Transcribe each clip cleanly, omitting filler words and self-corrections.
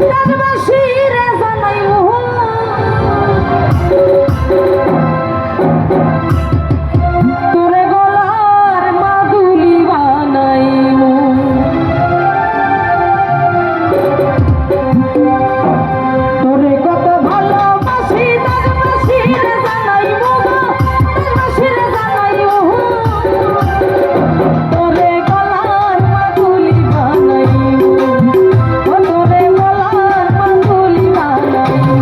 দেশবাসীরে জানাইমু তোরে গলার মাদুলি বানাইমু তোরে কত ভালোবাসি দেশবাসীরে জানাইমু দেশবাসীরে জানাইমু তোরে গলার মাদুলি বানাইমু তোরে গলার মাদুলি বানাইমু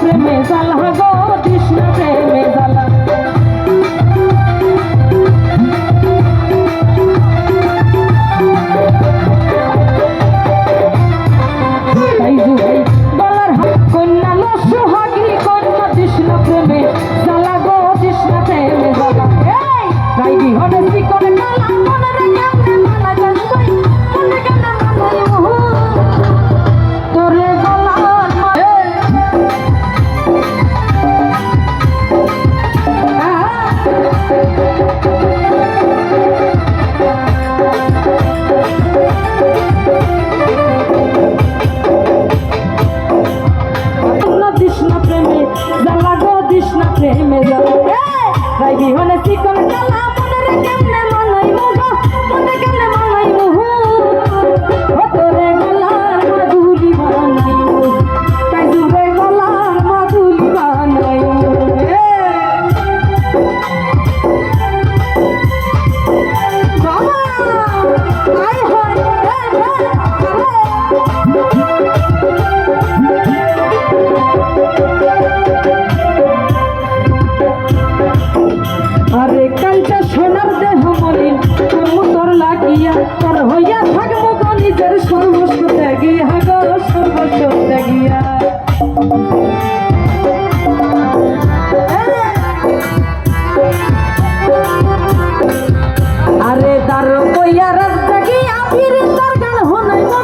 প্রেমে জ্বালা গো কৃষ্ণ প্রেমে জ্বালা তাই জুড়ে বলার কন্যা লো সুহাগী কন্যা কৃষ্ণ প্রেমে জ্বালা গো কৃষ্ণ প্রেমে জ্বালা তাই বিহনে শিকড়ে কালা মনে রে কেমনে মানা জানবই মনে কেমনে মানাই তোরে গলার প্রেমে জ্বালা তাই বিহনে শিকল জ্বালা মনে রে কেমনে মানাইমু গো মনে কেমনে মানাইমু তোরে গলার মাদুলি বানাইমু তাই জুড়ে গলার মাদুলি বানাইমু বাবা আই হয় আরে কালটা সোনার দেহ মলিন তোর লাগিয়া তোর হইয়া থাকবো গো নিজের সর্বস্ব ত্যাগিয়া গো সর্বস্ব ত্যাগিয়া আরে দার কইয়া রাত জাগিয়া ফির তার গান হনাই গো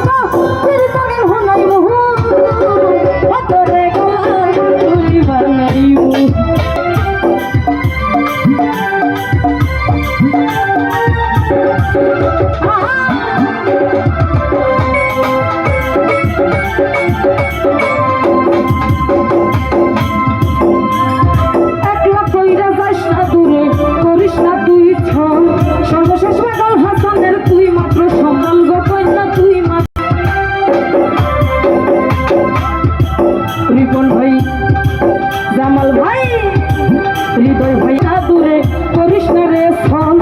ফির তার গান হনাই বহু তোরে গলার মাদুলি বানাইমু একলা কইরা যাস না দূরে করিস না তুই ছল সর্বশেষ পাগল হাসানের তুই মাত্র সম্বল গো কন্যা তুই মাত্র রিপন ভাই জামাল ভাই হৃদয় ভাই না দূরে করিস না রে ছল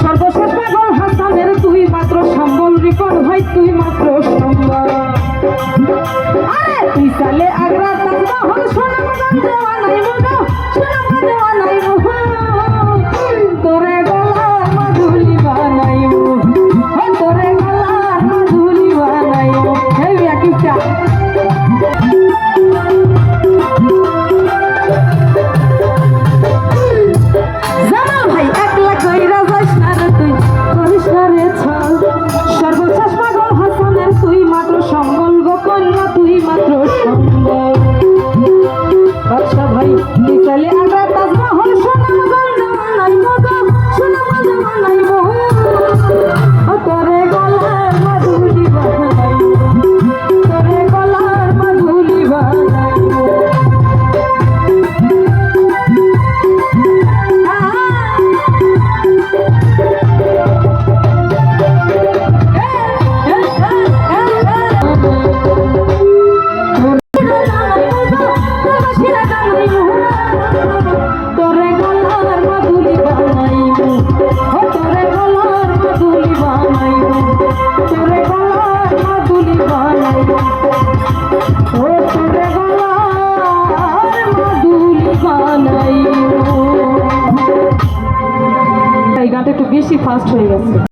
সর্বশেষ পাগল হাসানের তুই মাত্র সম্বল রিপন ভাই তুই মাত্র সম্বল আরে তুই চালে আগ্রা তাজমহল সোনা বাগান দেওয়া নাই মগো সোনা দেওয়া নাই তোরে গলার মাদুলি বানাইমু তোরে গলার মাদুলি বানাইমু এই একইটা জামাল ভাই একলা কইরা যাস না রে তুই করিস না রে ছল সর্বশেষ পাগল হাসানের তুই মাত্র সম্বল গো কন্যা তুই মাত্র সম্বল বাদশা ভাই তুই চাইলে আগ্রা তাজমহল সোনা বাগান দেওয়া নাই মগো সোনা বাগান নাই তোরে গলার মাদুলি বানাইমু তোরে গলার মাদুলি বানাইমু এই গানটা একটু বেশি ফাস্ট হয়ে গেছে।